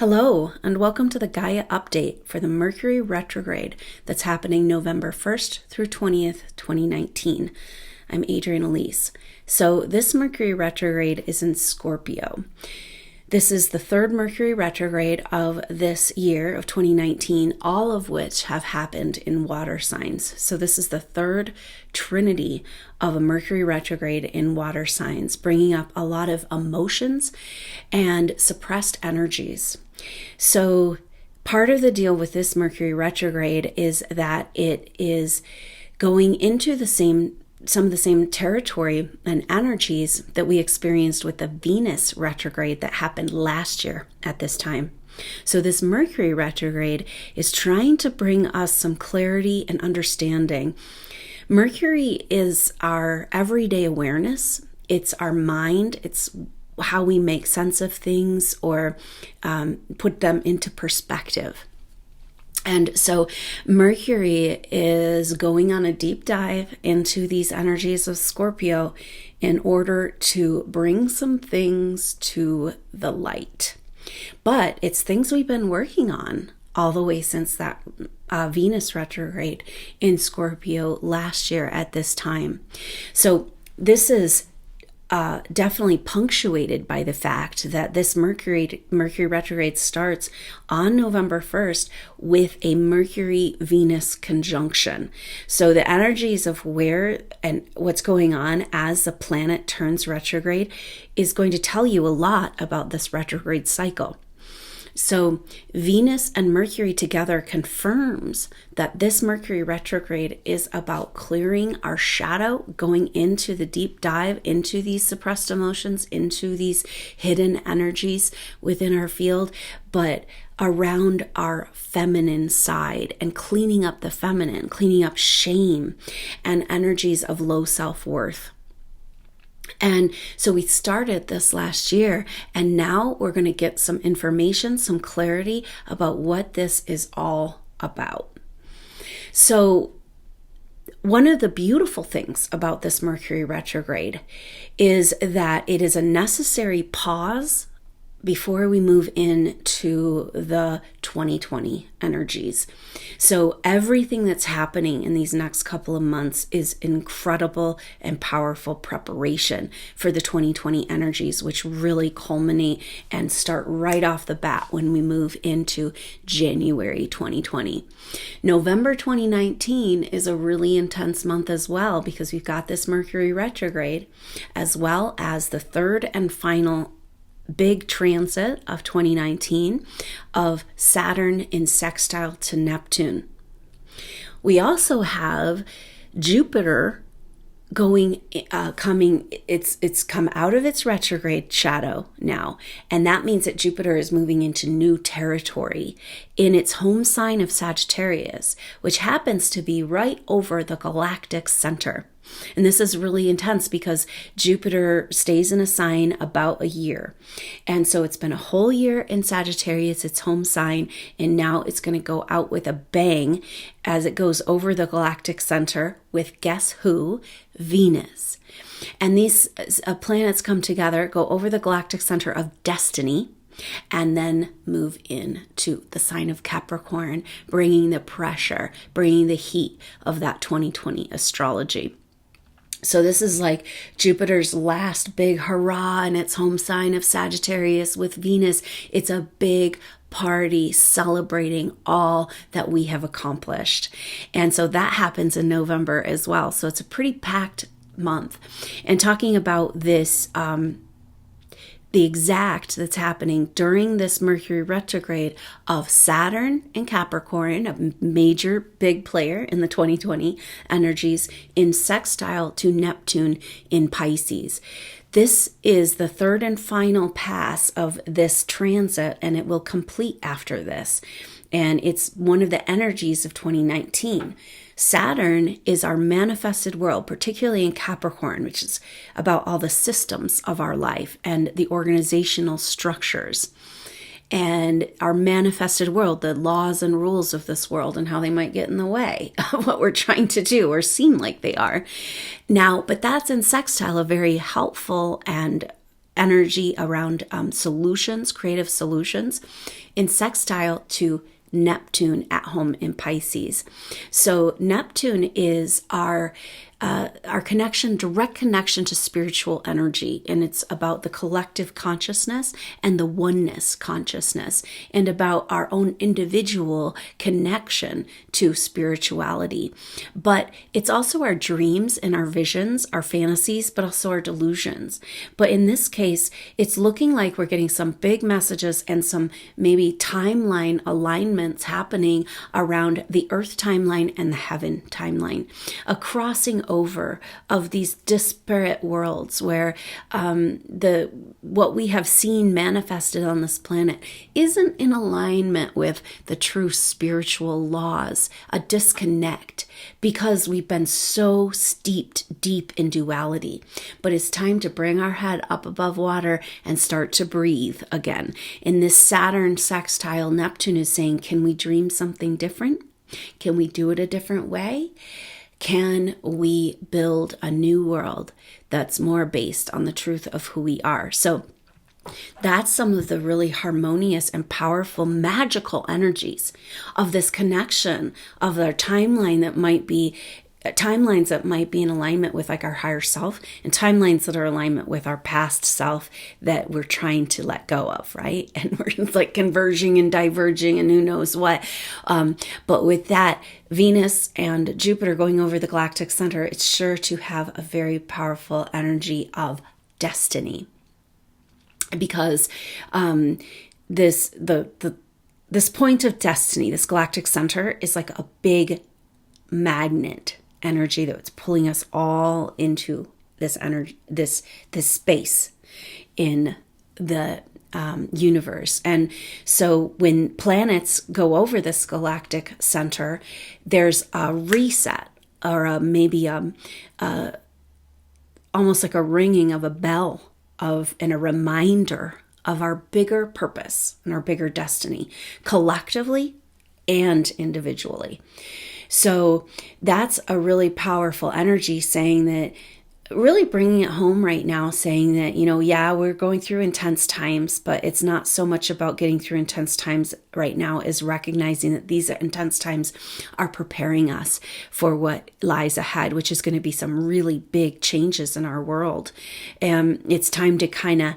Hello, and welcome to the Gaia update for the Mercury retrograde that's happening November 1st through 20th, 2019. I'm Adrienne Elise. So this Mercury retrograde is in Scorpio. This is the third Mercury retrograde of this year of 2019, all of which have happened in water signs. So this is the third trinity of a Mercury retrograde in water signs, bringing up a lot of emotions and suppressed energies. So part of the deal with this Mercury retrograde is that it is going into some of the same territory and energies that we experienced with the Venus retrograde that happened last year at this time. So this Mercury retrograde is trying to bring us some clarity and understanding. Mercury is our everyday awareness. It's our mind. It's how we make sense of things or put them into perspective. And so Mercury is going on a deep dive into these energies of Scorpio in order to bring some things to the light. But it's things we've been working on all the way since that Venus retrograde in Scorpio last year at this time. So this is definitely punctuated by the fact that this Mercury retrograde starts on November 1st with a Mercury-Venus conjunction. So the energies of where and what's going on as the planet turns retrograde is going to tell you a lot about this retrograde cycle. So Venus and Mercury together confirms that this Mercury retrograde is about clearing our shadow, going into the deep dive into these suppressed emotions, into these hidden energies within our field, but around our feminine side and cleaning up the feminine, cleaning up shame and energies of low self-worth. And so we started this last year, and now we're going to get some information, some clarity about what this is all about. So one of the beautiful things about this Mercury retrograde is that it is a necessary pause before we move into the 2020 energies. So everything that's happening in these next couple of months is incredible and powerful preparation for the 2020 energies, which really culminate and start right off the bat when we move into January 2020. November 2019 is a really intense month as well, because we've got this Mercury retrograde, as well as the third and final big transit of 2019 of Saturn in sextile to Neptune. We also have Jupiter it's come out of its retrograde shadow now, and that means that Jupiter is moving into new territory in its home sign of Sagittarius, which happens to be right over the galactic center. And this is really intense because Jupiter stays in a sign about a year. And so it's been a whole year in Sagittarius, its home sign, and now it's going to go out with a bang as it goes over the galactic center with, guess who? Venus. And these planets come together, go over the galactic center of destiny, and then move into the sign of Capricorn, bringing the pressure, bringing the heat of that 2020 astrology. So this is like Jupiter's last big hurrah in its home sign of Sagittarius with Venus. It's a big party celebrating all that we have accomplished. And so that happens in November as well. So it's a pretty packed month. And talking about this, the exact that's happening during this Mercury retrograde of Saturn in Capricorn, a major big player in the 2020 energies, in sextile to Neptune in Pisces. This is the third and final pass of this transit, and it will complete after this. And it's one of the energies of 2019. Saturn is our manifested world, particularly in Capricorn, which is about all the systems of our life and the organizational structures and our manifested world, the laws and rules of this world and how they might get in the way of what we're trying to do or seem like they are. Now, but that's in sextile, a very helpful and energy around solutions, creative solutions, in sextile to Neptune at home in Pisces. So Neptune is our connection, direct connection to spiritual energy. And it's about the collective consciousness and the oneness consciousness, and about our own individual connection to spirituality. But it's also our dreams and our visions, our fantasies, but also our delusions. But in this case, it's looking like we're getting some big messages and some maybe timeline alignments happening around the earth timeline and the heaven timeline, a crossing over of these disparate worlds where what we have seen manifested on this planet isn't in alignment with the true spiritual laws, a disconnect, because we've been so steeped deep in duality. But it's time to bring our head up above water and start to breathe again. In this Saturn sextile, Neptune is saying, can we dream something different? Can we do it a different way? Can we build a new world that's more based on the truth of who we are? So that's some of the really harmonious and powerful, magical energies of this connection of our timeline that might be timelines that might be in alignment with like our higher self, and timelines that are in alignment with our past self that we're trying to let go of, right? And we're like converging and diverging and who knows what. But with that, Venus and Jupiter going over the galactic center, it's sure to have a very powerful energy of destiny. Because this point of destiny, this galactic center, is like a big magnet energy that's pulling us all into this energy, this space in the universe. And so when planets go over this galactic center, there's a reset, or maybe almost like a ringing of a bell and a reminder of our bigger purpose and our bigger destiny, collectively and individually. So that's a really powerful energy, saying that, really bringing it home right now, saying that, yeah, we're going through intense times, but it's not so much about getting through intense times right now as recognizing that these intense times are preparing us for what lies ahead, which is going to be some really big changes in our world. And it's time to kind of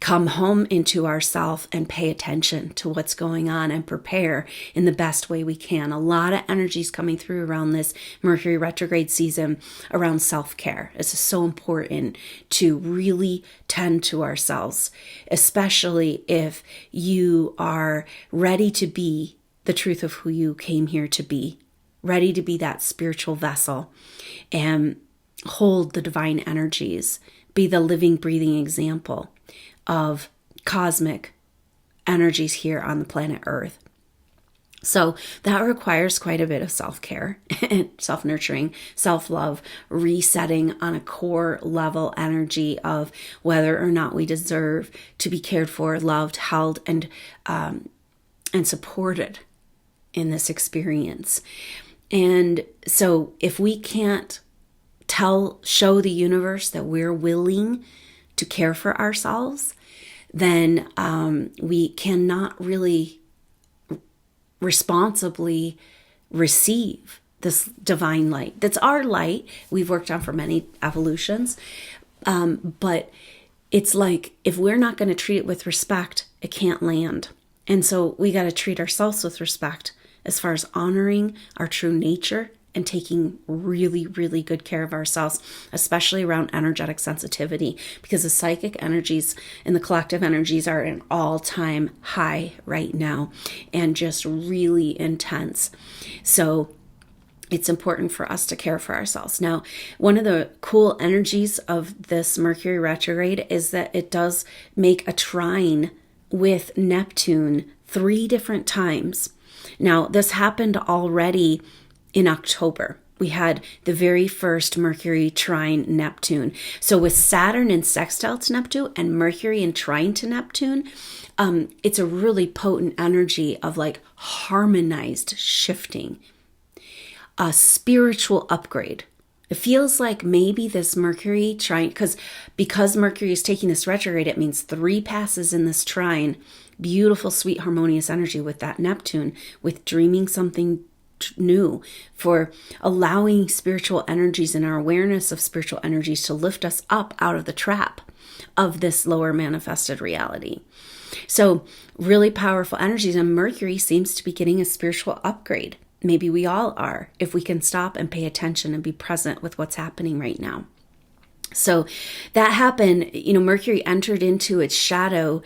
come home into ourselves and pay attention to what's going on and prepare in the best way we can. A lot of energies coming through around this Mercury retrograde season around self-care. It's so important to really tend to ourselves, especially if you are ready to be the truth of who you came here to be, ready to be that spiritual vessel and hold the divine energies, be the living, breathing example of cosmic energies here on the planet Earth. So that requires quite a bit of self-care, self-nurturing, self-love, resetting on a core level energy of whether or not we deserve to be cared for, loved, held, and supported in this experience. And so if we can't show the universe that we're willing to care for ourselves, then we cannot really responsibly receive this divine light. That's our light we've worked on for many evolutions. But it's like, if we're not going to treat it with respect, it can't land. And so we got to treat ourselves with respect as far as honoring our true nature and taking really, really good care of ourselves, especially around energetic sensitivity, because the psychic energies and the collective energies are an all-time high right now and just really intense. So it's important for us to care for ourselves. Now, one of the cool energies of this Mercury retrograde is that it does make a trine with Neptune 3 different times. Now, this happened already in October. We had the very first Mercury trine Neptune. So with Saturn in sextile to Neptune and Mercury in trine to Neptune, it's a really potent energy of like harmonized shifting, a spiritual upgrade, It feels like maybe this Mercury trine, because Mercury is taking this retrograde, it means 3 passes in this trine. Beautiful, sweet, harmonious energy with that Neptune, with dreaming something new, for allowing spiritual energies and our awareness of spiritual energies to lift us up out of the trap of this lower manifested reality. So really powerful energies, and Mercury seems to be getting a spiritual upgrade. Maybe we all are, if we can stop and pay attention and be present with what's happening right now. So that happened, Mercury entered into its shadow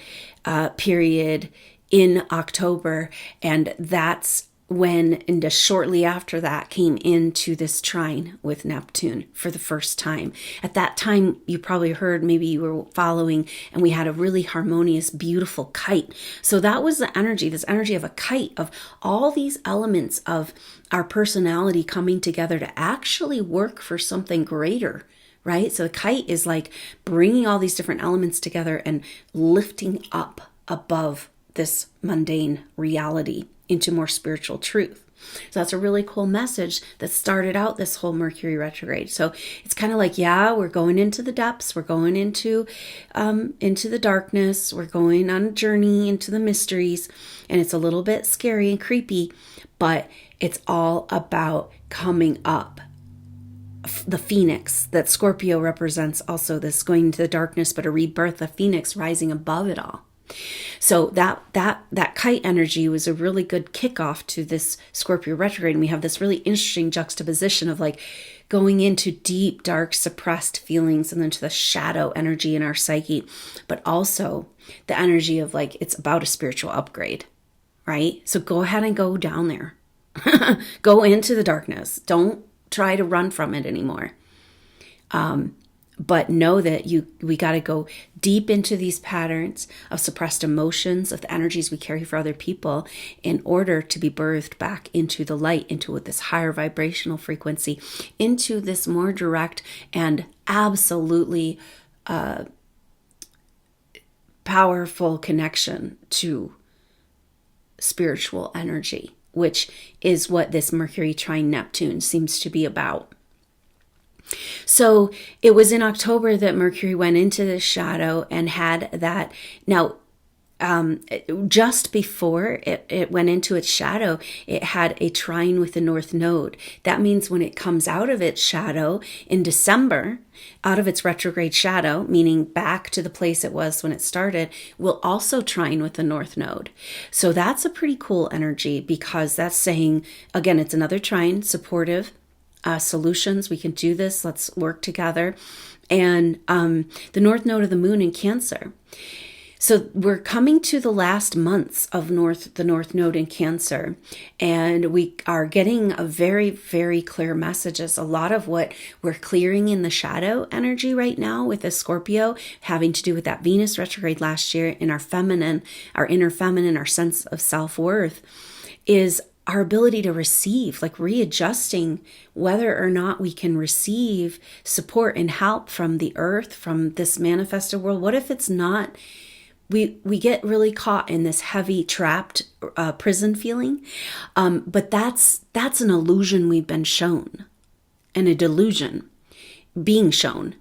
period in October, and that's when, and just shortly after that, came into this trine with Neptune for the first time. At that time, you probably heard, maybe you were following, and we had a really harmonious, beautiful kite. So that was the energy, this energy of a kite, of all these elements of our personality coming together to actually work for something greater, right? So the kite is like bringing all these different elements together and lifting up above this mundane reality into more spiritual truth. So that's a really cool message that started out this whole Mercury retrograde. So it's kind of like, yeah, we're going into the depths, we're going into the darkness, we're going on a journey into the mysteries, and it's a little bit scary and creepy, but it's all about coming up. The phoenix that Scorpio represents, also this going into the darkness, but a rebirth, the phoenix rising above it all. So that kite energy was a really good kickoff to this Scorpio retrograde. And we have this really interesting juxtaposition of like going into deep, dark, suppressed feelings, and then to the shadow energy in our psyche, but also the energy of like, it's about a spiritual upgrade, right? So go ahead and go down there. Go into the darkness. Don't try to run from it anymore. But know that we got to go deep into these patterns of suppressed emotions, of the energies we carry for other people, in order to be birthed back into the light, into this higher vibrational frequency, into this more direct and absolutely powerful connection to spiritual energy, which is what this Mercury trine Neptune seems to be about. So it was in October that Mercury went into the shadow and had that. Now, just before it went into its shadow, it had a trine with the North Node. That means when it comes out of its shadow in December, out of its retrograde shadow, meaning back to the place it was when it started, will also trine with the North Node. So that's a pretty cool energy, because that's saying, again, it's another trine, supportive, solutions. We can do this. Let's work together. And the North Node of the Moon in Cancer. So we're coming to the last months of the North Node in Cancer, and we are getting a very, very clear messages. A lot of what we're clearing in the shadow energy right now with the Scorpio, having to do with that Venus retrograde last year in our feminine, our inner feminine, our sense of self-worth, is our ability to receive, like readjusting whether or not we can receive support and help from the earth, from this manifested world. What if it's not? We get really caught in this heavy, trapped prison feeling. But that's an illusion we've been shown, and a delusion being shown.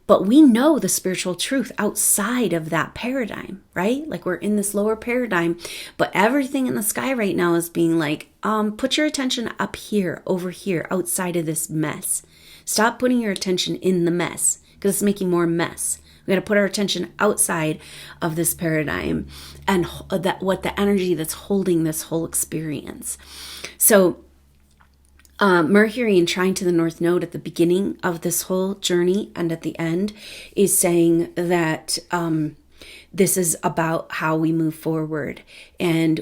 But we know the spiritual truth outside of that paradigm, right? Like we're in this lower paradigm, but everything in the sky right now is being like, put your attention up here, over here, outside of this mess. Stop putting your attention in the mess, because it's making more mess. We got to put our attention outside of this paradigm and what the energy that's holding this whole experience. So Mercury in trine to the North Node at the beginning of this whole journey and at the end is saying that this is about how we move forward. And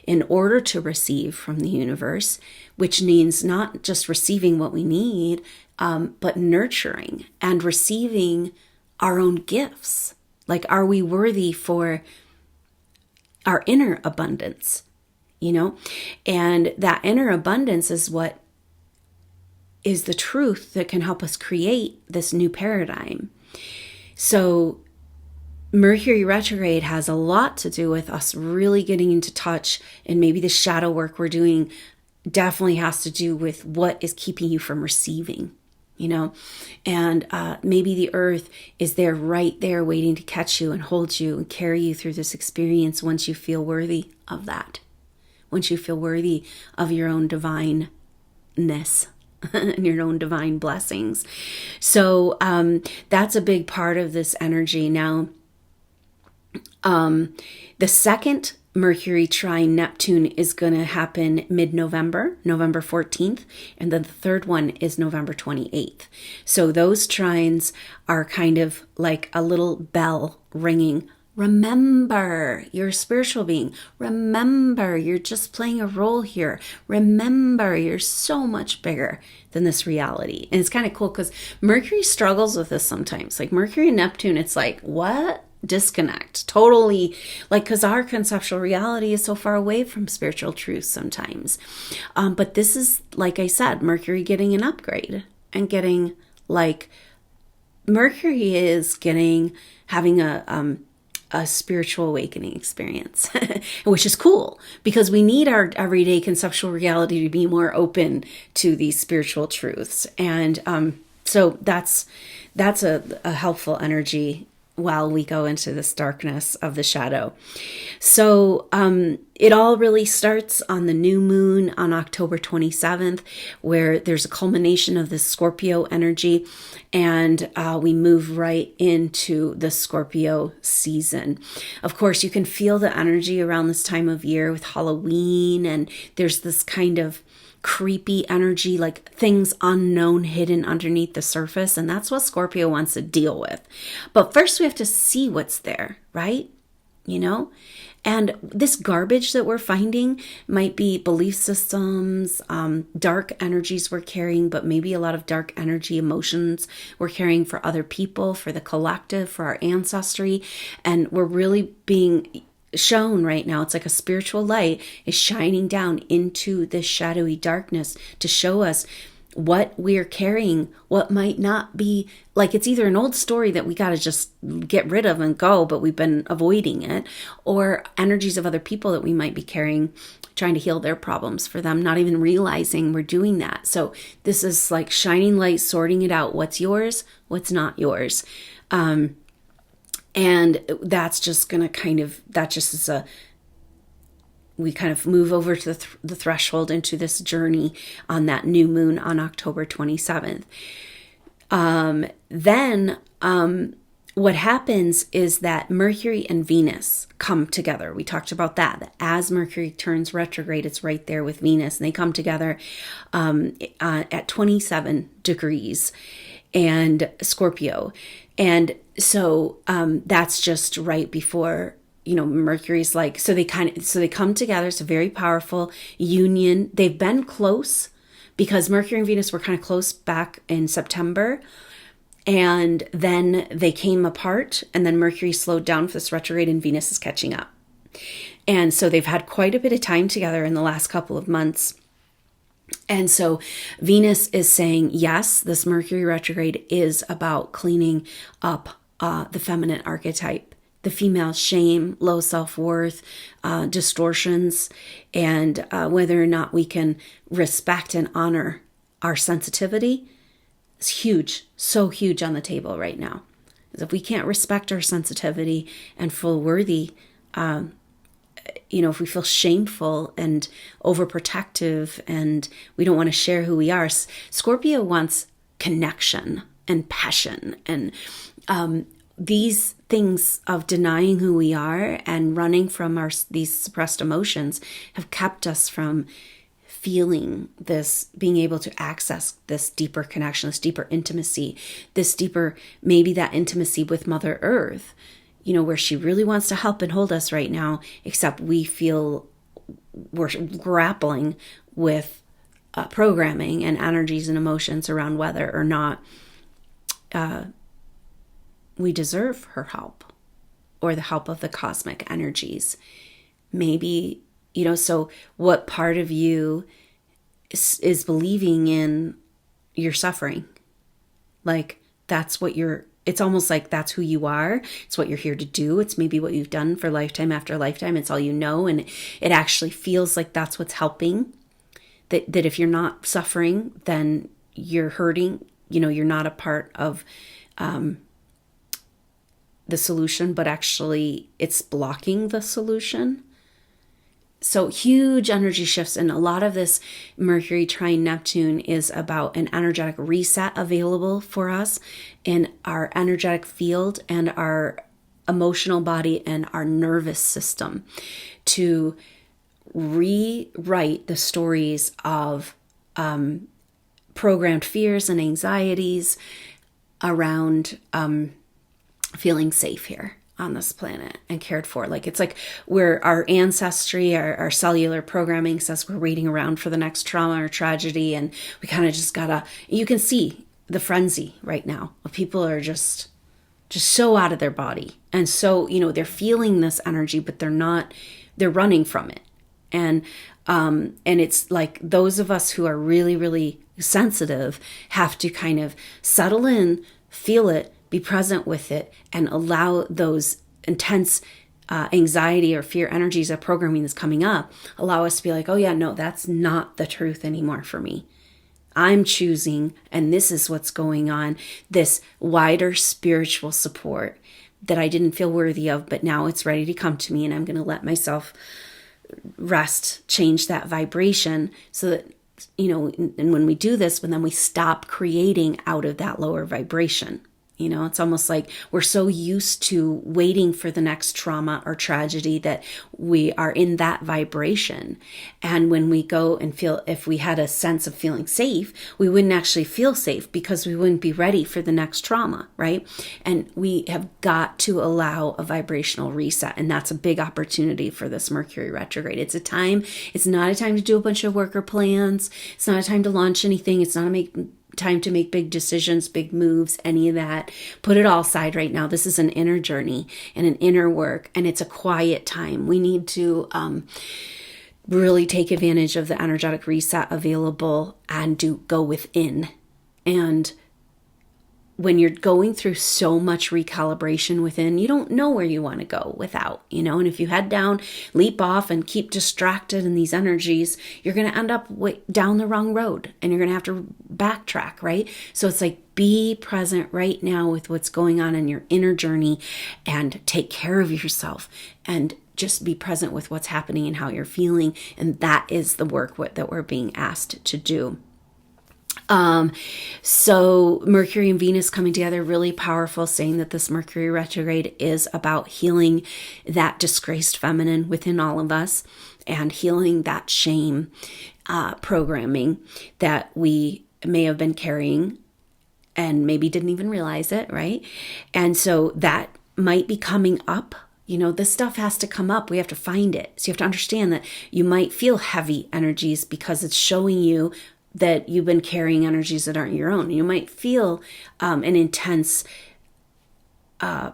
in order to receive from the universe, which means not just receiving what we need, but nurturing and receiving our own gifts. Like, are we worthy for our inner abundance? And that inner abundance is what is the truth that can help us create this new paradigm. So Mercury retrograde has a lot to do with us really getting into touch, and maybe the shadow work we're doing definitely has to do with what is keeping you from receiving, and maybe the earth is there, right there, waiting to catch you and hold you and carry you through this experience once you feel worthy of that, once you feel worthy of your own divineness and your own divine blessings. So that's a big part of this energy. Now, the second Mercury trine Neptune is going to happen mid-November, November 14th, and then the third one is November 28th. So those trines are kind of like a little bell ringing. Remember, you're a spiritual being. Remember, you're just playing a role here. Remember, you're so much bigger than this reality. And it's kind of cool because Mercury struggles with this sometimes. Like Mercury and Neptune, it's like, what? Disconnect totally, like, because our conceptual reality is so far away from spiritual truth sometimes, but this is, like I said, Mercury getting an upgrade and getting, like, Mercury is having a spiritual awakening experience, which is cool because we need our everyday conceptual reality to be more open to these spiritual truths. And so that's a helpful energy while we go into this darkness of the shadow. So it all really starts on the new moon on October 27th, where there's a culmination of this Scorpio energy, and we move right into the Scorpio season. Of course, you can feel the energy around this time of year with Halloween, and there's this kind of creepy energy, like things unknown hidden underneath the surface. And that's what Scorpio wants to deal with. But first we have to see what's there, right? And this garbage that we're finding might be belief systems, dark energies we're carrying, but maybe a lot of dark energy emotions we're carrying for other people, for the collective, for our ancestry. And we're really being shown right now, it's like a spiritual light is shining down into this shadowy darkness to show us what we're carrying, what might not be, like, it's either an old story that we got to just get rid of and go, but we've been avoiding it, or energies of other people that we might be carrying, trying to heal their problems for them, not even realizing we're doing that. So this is like shining light, sorting it out, what's yours, what's not yours. And that's just going to we kind of move over to the threshold into this journey on that new moon on October 27th. Then what happens is that Mercury and Venus come together. We talked about that as Mercury turns retrograde, it's right there with Venus, and they come together at 27 degrees and Scorpio. And so that's just right before, Mercury's like, so they come together. It's a very powerful union. They've been close because Mercury and Venus were kind of close back in September. And then they came apart, and then Mercury slowed down for this retrograde and Venus is catching up. And so they've had quite a bit of time together in the last couple of months. And so Venus is saying, yes, this Mercury retrograde is about cleaning up the feminine archetype, the female shame, low self-worth, distortions, and whether or not we can respect and honor our sensitivity is huge, so huge on the table right now. If we can't respect our sensitivity and feel worthy, if we feel shameful and overprotective and we don't want to share who we are, Scorpio wants connection and passion. And these things of denying who we are and running from these suppressed emotions have kept us from feeling this, being able to access this deeper connection, this deeper intimacy, this deeper, maybe that intimacy with Mother Earth, where she really wants to help and hold us right now, except we feel we're grappling with programming and energies and emotions around whether or not we deserve her help or the help of the cosmic energies. Maybe, so what part of you is believing in your suffering? Like, that's what it's almost like that's who you are. It's what you're here to do. It's maybe what you've done for lifetime after lifetime. It's all you know. And it actually feels like that's what's helping that if you're not suffering, then you're hurting. You're not a part of the solution, but actually it's blocking the solution. So huge energy shifts, and a lot of this Mercury trine Neptune is about an energetic reset available for us in our energetic field and our emotional body and our nervous system to rewrite the stories of programmed fears and anxieties around feeling safe here on this planet and cared for. Like, it's like where our ancestry, our cellular programming says we're waiting around for the next trauma or tragedy, and we kind of just gotta, you can see the frenzy right now. People are just so out of their body. And so, they're feeling this energy, but they're running from it. And it's like those of us who are really, really sensitive have to kind of settle in, feel it, be present with it, and allow those intense anxiety or fear energies of programming that's coming up, allow us to be like, oh yeah, no, that's not the truth anymore for me. I'm choosing, and this is what's going on, this wider spiritual support that I didn't feel worthy of, but now it's ready to come to me, and I'm going to let myself rest, change that vibration so that, and when we do this, then we stop creating out of that lower vibration. It's almost like we're so used to waiting for the next trauma or tragedy that we are in that vibration. And when we go and feel, if we had a sense of feeling safe, we wouldn't actually feel safe because we wouldn't be ready for the next trauma, right? And we have got to allow a vibrational reset. And that's a big opportunity for this Mercury retrograde. It's not a time to do a bunch of worker plans. It's not a time to launch anything. It's not time to make big decisions, big moves, any of that. Put it all aside right now. This is an inner journey and an inner work, and it's a quiet time. We need to really take advantage of the energetic reset available and go within. And when you're going through so much recalibration within, you don't know where you want to go without, and if you head down, leap off, and keep distracted in these energies, you're going to end up down the wrong road, and you're going to have to backtrack, right? So it's like, be present right now with what's going on in your inner journey and take care of yourself and just be present with what's happening and how you're feeling. And that is the work that we're being asked to do. So Mercury and Venus coming together, really powerful, saying that this Mercury retrograde is about healing that disgraced feminine within all of us and healing that shame, programming that we may have been carrying and maybe didn't even realize it, right? And so that might be coming up. This stuff has to come up. We have to find it. So you have to understand that you might feel heavy energies because it's showing you that you've been carrying energies that aren't your own. You might feel an intense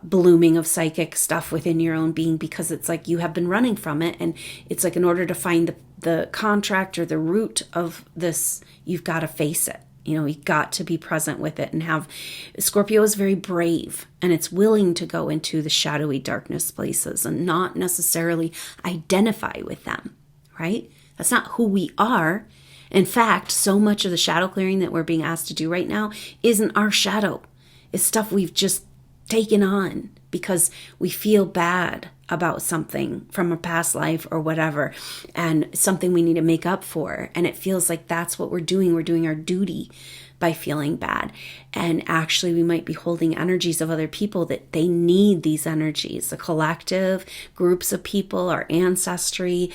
blooming of psychic stuff within your own being because it's like you have been running from it. And it's like, in order to find the contract or the root of this, you've got to face it. You've got to be present with it and have. Scorpio is very brave, and it's willing to go into the shadowy darkness places and not necessarily identify with them, right? That's not who we are. In fact, so much of the shadow clearing that we're being asked to do right now isn't our shadow. It's stuff we've just taken on because we feel bad about something from a past life or whatever, and something we need to make up for. And it feels like that's what we're doing. We're doing our duty by feeling bad. And actually, we might be holding energies of other people that they need these energies. The collective, groups of people, our ancestry,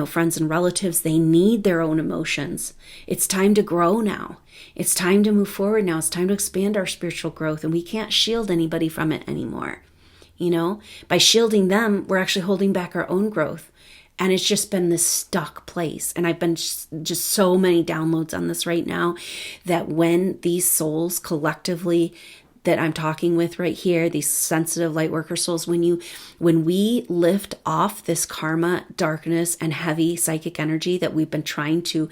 friends and relatives, they need their own emotions. It's time to grow now. It's time to move forward now. It's time to expand our spiritual growth, and we can't shield anybody from it anymore. By shielding them, we're actually holding back our own growth. And it's just been this stuck place. And I've been just so many downloads on this right now, that when these souls collectively that I'm talking with right here, these sensitive light worker souls, when we lift off this karma, darkness, and heavy psychic energy that we've been trying to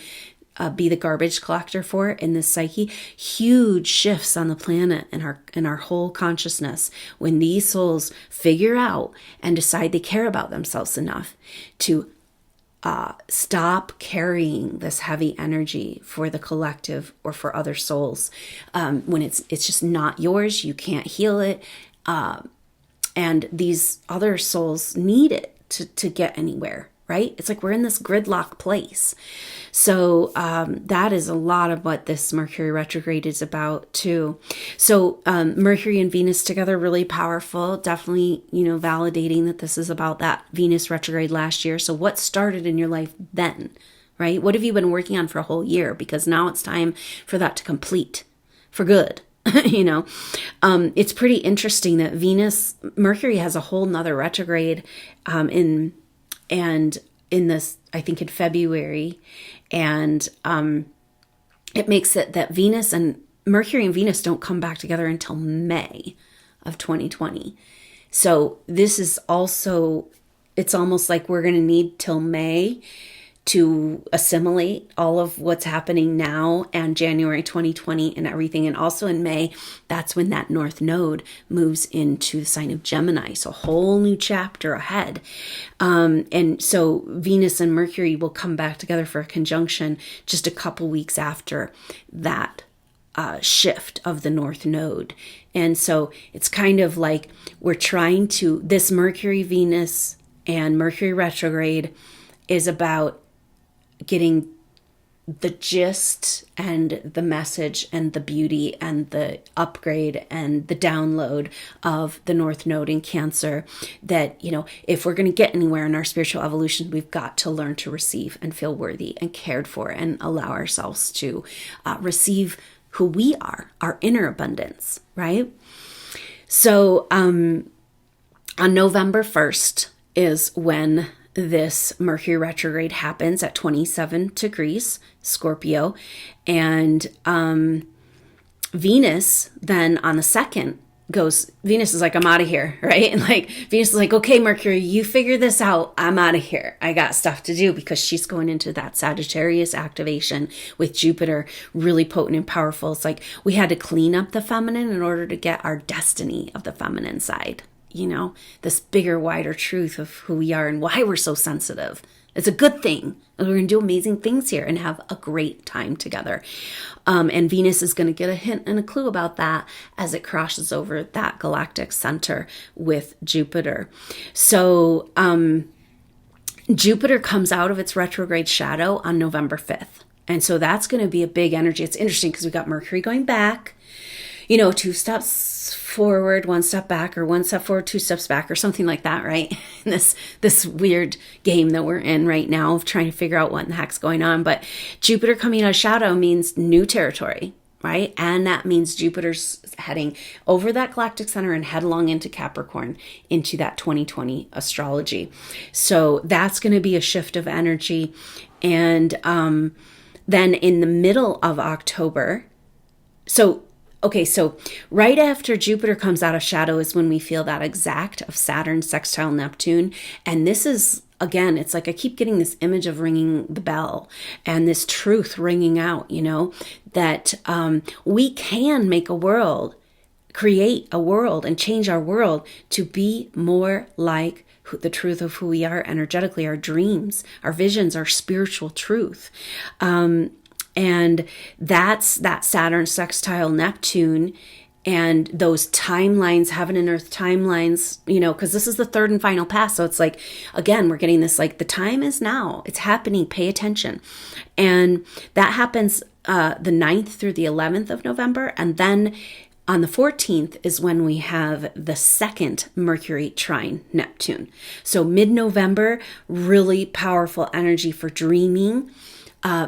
be the garbage collector for in this psyche, huge shifts on the planet and our whole consciousness when these souls figure out and decide they care about themselves enough to stop carrying this heavy energy for the collective or for other souls. When it's just not yours, you can't heal it. And these other souls need it to get anywhere, right? It's like we're in this gridlock place. So that is a lot of what this Mercury retrograde is about too. So Mercury and Venus together, really powerful. Definitely, validating that this is about that Venus retrograde last year. So what started in your life then, right? What have you been working on for a whole year? Because now it's time for that to complete for good. It's pretty interesting that Mercury has a whole nother retrograde in this, I think in February. And it makes it that Mercury and Venus don't come back together until May of 2020. So this is also, it's almost like we're going to need till May to assimilate all of what's happening now and January 2020 and everything. And also in May, that's when that North Node moves into the sign of Gemini. So a whole new chapter ahead. And so Venus and Mercury will come back together for a conjunction just a couple weeks after that shift of the North Node. And so it's kind of like we're trying to, this Mercury, Venus, and Mercury retrograde is about getting the gist and the message and the beauty and the upgrade and the download of the North Node in Cancer, that, if we're going to get anywhere in our spiritual evolution, we've got to learn to receive and feel worthy and cared for and allow ourselves to receive who we are, our inner abundance, right? So on November 1st is when this Mercury retrograde happens at 27 degrees Scorpio, and Venus then on the 2nd Venus is like, I'm out of here, right? And like Venus is like, okay, Mercury, you figure this out. I'm out of here. I got stuff to do, because she's going into that Sagittarius activation with Jupiter, really potent and powerful. It's like we had to clean up the feminine in order to get our destiny of the feminine side. This bigger, wider truth of who we are and why we're so sensitive. It's a good thing. We're going to do amazing things here and have a great time together. And Venus is going to get a hint and a clue about that as it crosses over that galactic center with Jupiter. So Jupiter comes out of its retrograde shadow on November 5th. And so that's going to be a big energy. It's interesting because we got Mercury going back, 2 steps forward, 1 step back, or 1 step forward, 2 steps back, or something like that, right? This weird game that we're in right now of trying to figure out what in the heck's going on. But Jupiter coming out of shadow means new territory, right? And that means Jupiter's heading over that galactic center and headlong into Capricorn, into that 2020 astrology. So that's going to be a shift of energy. And then in the middle of October, so right after Jupiter comes out of shadow is when we feel that exact of Saturn sextile Neptune. And this is, again, it's like I keep getting this image of ringing the bell and this truth ringing out, that we can make a world, create a world and change our world to be more like the truth of who we are energetically, our dreams, our visions, our spiritual truth. And that's that Saturn sextile Neptune and those timelines, heaven and earth timelines, because this is the third and final pass. So it's like, again, we're getting this, like, the time is now. It's happening. Pay attention. And that happens the 9th through the 11th of November. And then on the 14th is when we have the second Mercury trine Neptune. So mid-November, really powerful energy for dreaming,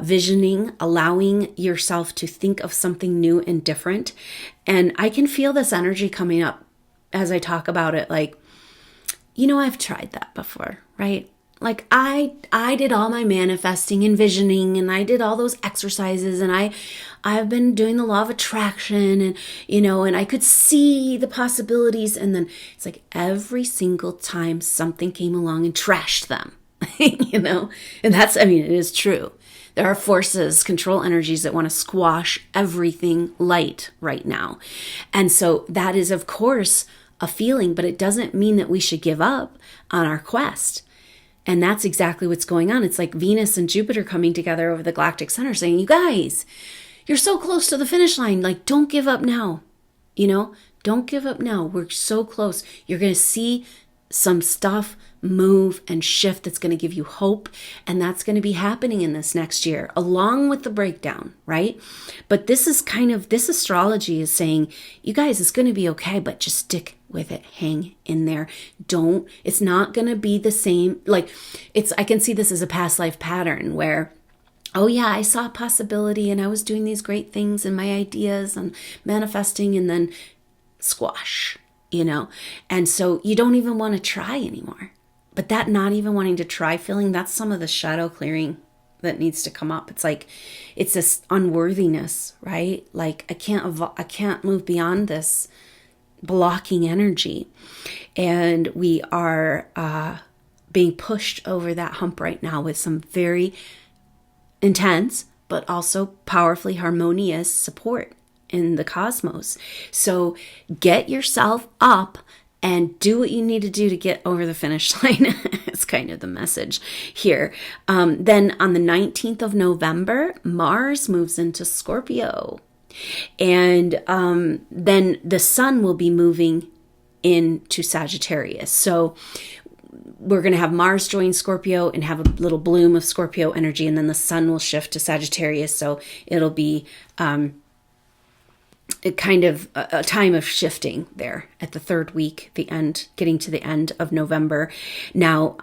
visioning, allowing yourself to think of something new and different. And I can feel this energy coming up as I talk about it. Like, I've tried that before, right? Like I did all my manifesting and visioning, and I did all those exercises, and I've been doing the law of attraction, and, and I could see the possibilities. And then it's like every single time something came along and trashed them, and that's, it is true. There are forces, control energies that want to squash everything light right now. And so that is, of course, a feeling, but it doesn't mean that we should give up on our quest. And that's exactly what's going on. It's like Venus and Jupiter coming together over the galactic center saying, you guys, you're so close to the finish line. Like, don't give up now. Don't give up now. We're so close. You're going to see some stuff move and shift that's going to give you hope. And that's going to be happening in this next year, along with the breakdown, right? But this astrology is saying, you guys, it's going to be okay, but just stick with it. Hang in there. It's not going to be the same. I can see this as a past life pattern where, oh yeah, I saw a possibility and I was doing these great things and my ideas and manifesting, and then squash, And so you don't even want to try anymore. But that not even wanting to try feeling, that's some of the shadow clearing that needs to come up. It's like, it's this unworthiness, right? Like I can't move beyond this blocking energy. And we are being pushed over that hump right now with some very intense, but also powerfully harmonious support in the cosmos. So get yourself up and do what you need to do to get over the finish line. It's kind of the message here. Then on the 19th of November, Mars moves into Scorpio. And then the sun will be moving into Sagittarius. So we're going to have Mars join Scorpio and have a little bloom of Scorpio energy. And then the sun will shift to Sagittarius. So it'll be a kind of a time of shifting there at the third week, getting to the end of November. Now,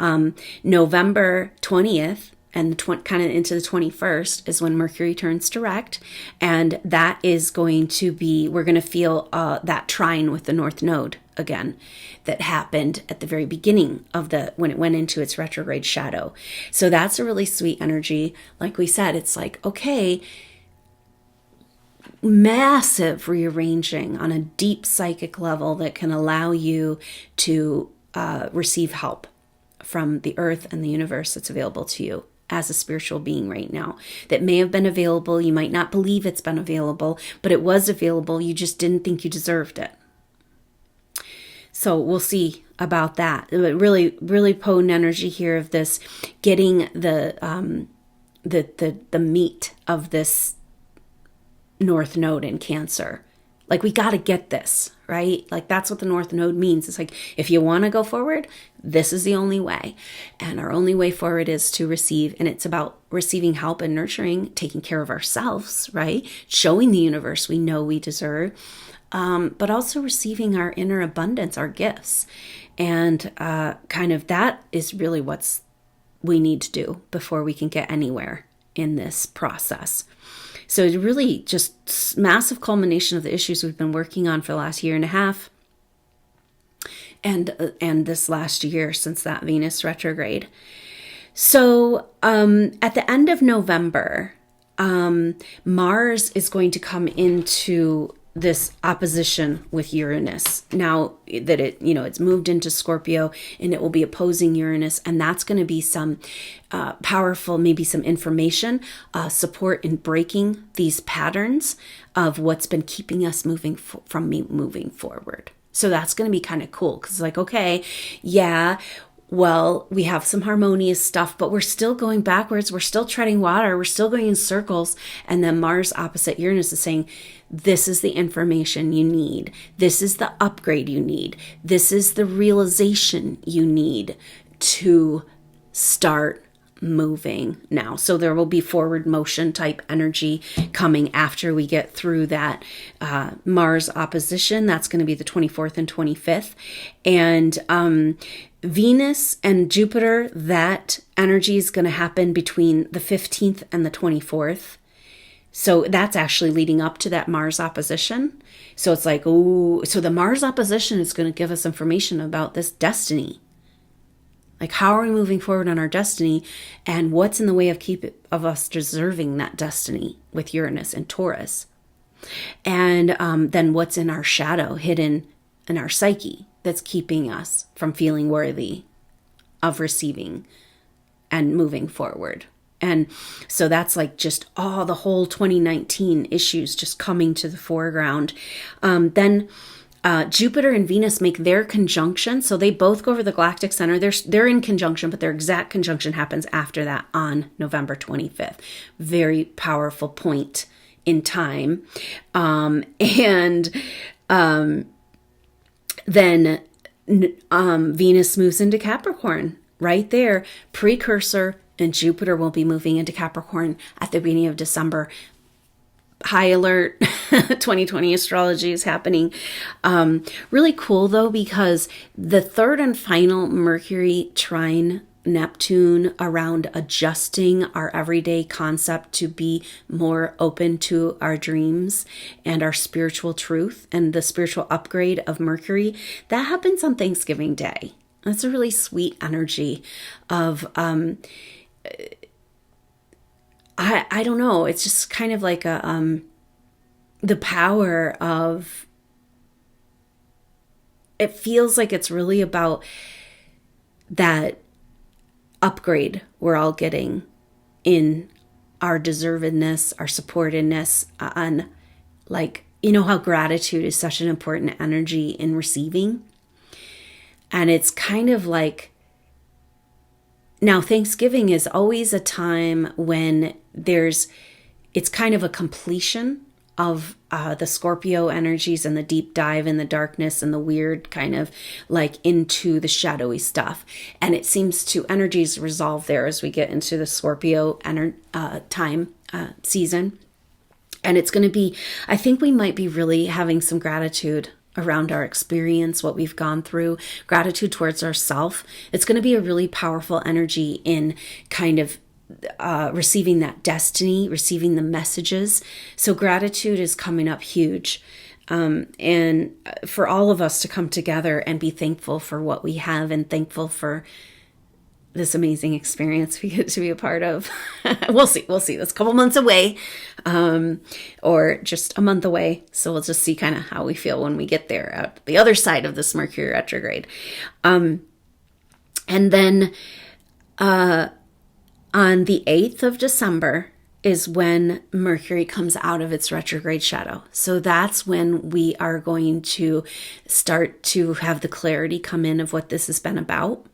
November 20th and kind of into the 21st is when Mercury turns direct. And that is going to be, we're going to feel that trine with the North Node again that happened at the very beginning of when it went into its retrograde shadow. So that's a really sweet energy. Like we said, it's like, okay, massive rearranging on a deep psychic level that can allow you to receive help from the earth and the universe that's available to you as a spiritual being right now. That may have been available. You might not believe it's been available, but it was available. You just didn't think you deserved it. So we'll see about that. Really, really potent energy here of this, getting the meat of this North Node in Cancer. Like, we got to get this, right? Like, that's what the North Node means. It's like, if you want to go forward, this is the only way. And our only way forward is to receive. And it's about receiving help and nurturing, taking care of ourselves, right? Showing the universe we know we deserve, but also receiving our inner abundance, our gifts. And kind of that is really what's we need to do before we can get anywhere in this process. So it's really just massive culmination of the issues we've been working on for the last year and a half, and this last year since that Venus retrograde. So at the end of November, Mars is going to come into this opposition with Uranus. Now that it's moved into Scorpio, and it will be opposing Uranus, and that's going to be some powerful, maybe some information, support in breaking these patterns of what's been keeping us moving forward. So that's going to be kind of cool, because like, okay, yeah, well, we have some harmonious stuff, but we're still going backwards. We're still treading water. We're still going in circles. And then Mars opposite Uranus is saying, this is the information you need. This is the upgrade you need. This is the realization you need to start moving now. So there will be forward motion type energy coming after we get through that Mars opposition. That's going to be the 24th and 25th. And Venus and Jupiter, that energy is going to happen between the 15th and the 24th. So that's actually leading up to that Mars opposition. So it's like, oh, so the Mars opposition is going to give us information about this destiny. Like, how are we moving forward on our destiny, and what's in the way of us deserving that destiny with Uranus and Taurus? And then what's in our shadow, hidden in our psyche, that's keeping us from feeling worthy of receiving and moving forward. And so that's like just the whole 2019 issues just coming to the foreground. Then Jupiter and Venus make their conjunction. So they both go over the galactic center. They're in conjunction, but their exact conjunction happens after that on November 25th. Very powerful point in time. Then Venus moves into Capricorn right there, precursor, and Jupiter will be moving into Capricorn at the beginning of December. High alert, 2020 astrology is happening. Really cool though, because the third and final Mercury trine Neptune around adjusting our everyday concept to be more open to our dreams and our spiritual truth and the spiritual upgrade of Mercury, that happens on Thanksgiving Day. That's a really sweet energy of, I don't know. It's just kind of like the power of, it feels like it's really about that upgrade we're all getting in our deservedness, our supportedness, on like, you know how gratitude is such an important energy in receiving. And it's kind of like, now Thanksgiving is always a time when it's kind of a completion of the Scorpio energies and the deep dive in the darkness and the weird kind of like into the shadowy stuff. And it seems to energies resolve there as we get into the Scorpio time season. And it's going to be, I think we might be really having some gratitude around our experience, what we've gone through, gratitude towards ourself. It's going to be a really powerful energy in kind of receiving that destiny, receiving the messages. So gratitude is coming up huge. And for all of us to come together and be thankful for what we have and thankful for this amazing experience we get to be a part of. We'll see. That's a couple months away, or just a month away. So we'll just see kind of how we feel when we get there at the other side of this Mercury retrograde. And then on the 8th of December is when Mercury comes out of its retrograde shadow. So that's when we are going to start to have the clarity come in of what this has been about.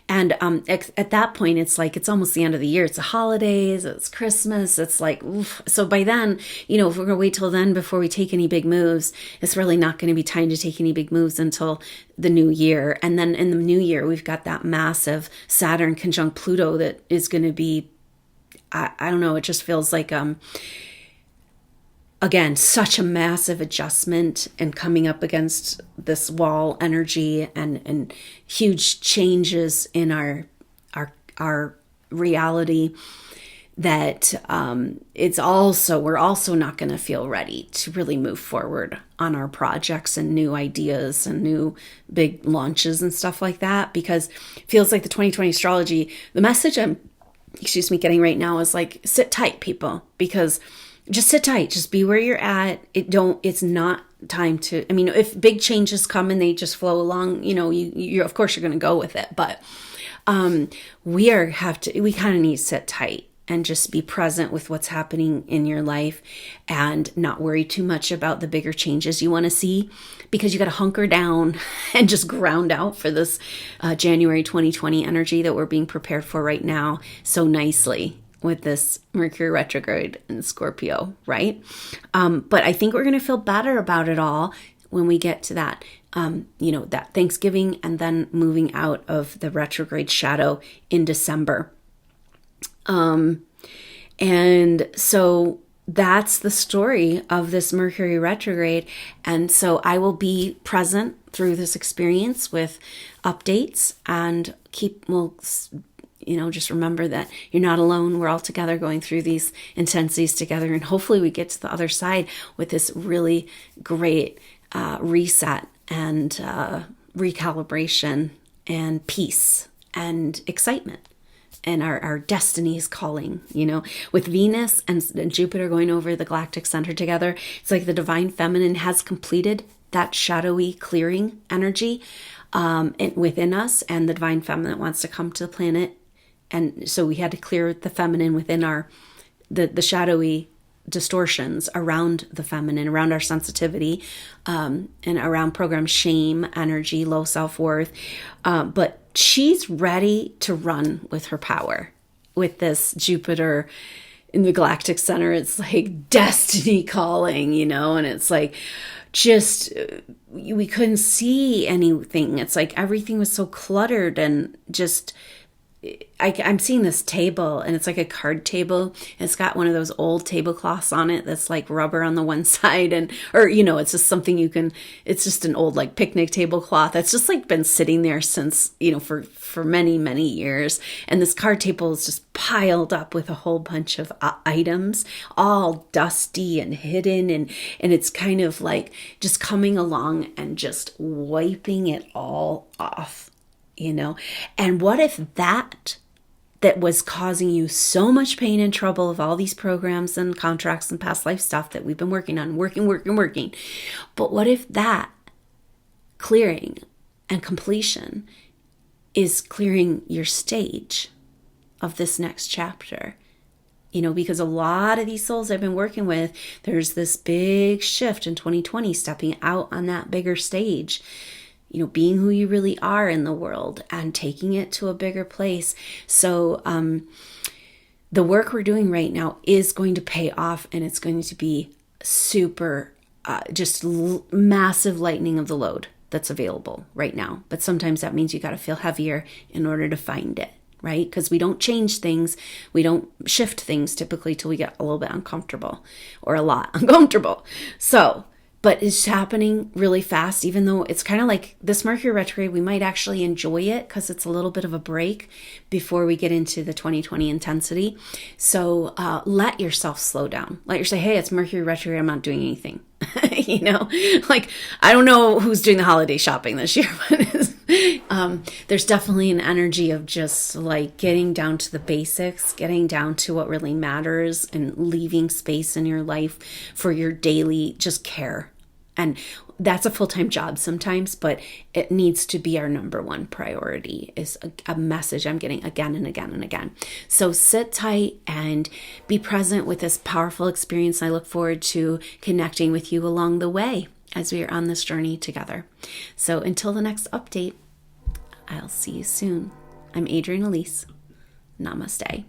And at that point, it's like, it's almost the end of the year. It's the holidays, it's Christmas. It's like, oof. So by then, if we're going to wait till then before we take any big moves, it's really not going to be time to take any big moves until the new year. And then in the new year, we've got that massive Saturn conjunct Pluto that is going to be, I don't know, it just feels like, again, such a massive adjustment and coming up against this wall energy and huge changes in our reality that we're also not going to feel ready to really move forward on our projects and new ideas and new big launches and stuff like that, because it feels like the 2020 astrology, the message I'm getting right now is like, sit tight, people, because just sit tight, just be where you're at. It's not time to, if big changes come and they just flow along, you of course you're going to go with it. But we kind of need to sit tight and just be present with what's happening in your life and not worry too much about the bigger changes you want to see, because you got to hunker down and just ground out for this January 2020 energy that we're being prepared for right now so nicely with this Mercury retrograde in Scorpio, right? But I think we're going to feel better about it all when we get to that, that Thanksgiving and then moving out of the retrograde shadow in December. And so that's the story of this Mercury retrograde. And so I will be present through this experience with updates and just remember that you're not alone. We're all together going through these intensities together. And hopefully we get to the other side with this really great reset and recalibration and peace and excitement. And our destiny is calling, with Venus and Jupiter going over the galactic center together. It's like the divine feminine has completed that shadowy clearing energy within us, and the divine feminine wants to come to the planet. And so we had to clear the feminine within the shadowy distortions around the feminine, around our sensitivity, and around programmed shame, energy, low self-worth. But she's ready to run with her power. With this Jupiter in the galactic center, it's like destiny calling, and it's like just we couldn't see anything. It's like everything was so cluttered and just I'm seeing this table, and it's like a card table. It's got one of those old tablecloths on it that's like rubber on the one side, or it's just something it's just an old like picnic tablecloth that's just like been sitting there since, for many, many years. And this card table is just piled up with a whole bunch of items, all dusty and hidden. And it's kind of like just coming along and just wiping it all off. And what if that was causing you so much pain and trouble of all these programs and contracts and past life stuff that we've been working on, working. But what if that clearing and completion is clearing your stage of this next chapter? Because a lot of these souls I've been working with, there's this big shift in 2020, stepping out on that bigger stage. Being who you really are in the world and taking it to a bigger place. So the work we're doing right now is going to pay off, and it's going to be super, massive lightening of the load that's available right now. But sometimes that means you got to feel heavier in order to find it, right? Because we don't change things. We don't shift things typically till we get a little bit uncomfortable or a lot uncomfortable. But it's happening really fast, even though it's kind of like this Mercury retrograde, we might actually enjoy it because it's a little bit of a break before we get into the 2020 intensity. So let yourself slow down. Let yourself say, hey, it's Mercury retrograde. I'm not doing anything. Like, I don't know who's doing the holiday shopping this year, but there's definitely an energy of just like getting down to the basics, getting down to what really matters, and leaving space in your life for your daily just care. And that's a full-time job sometimes, but it needs to be our number one priority, is a message I'm getting again and again and again. So sit tight and be present with this powerful experience. I look forward to connecting with you along the way as we are on this journey together. So until the next update, I'll see you soon. I'm Adrienne Elise. Namaste.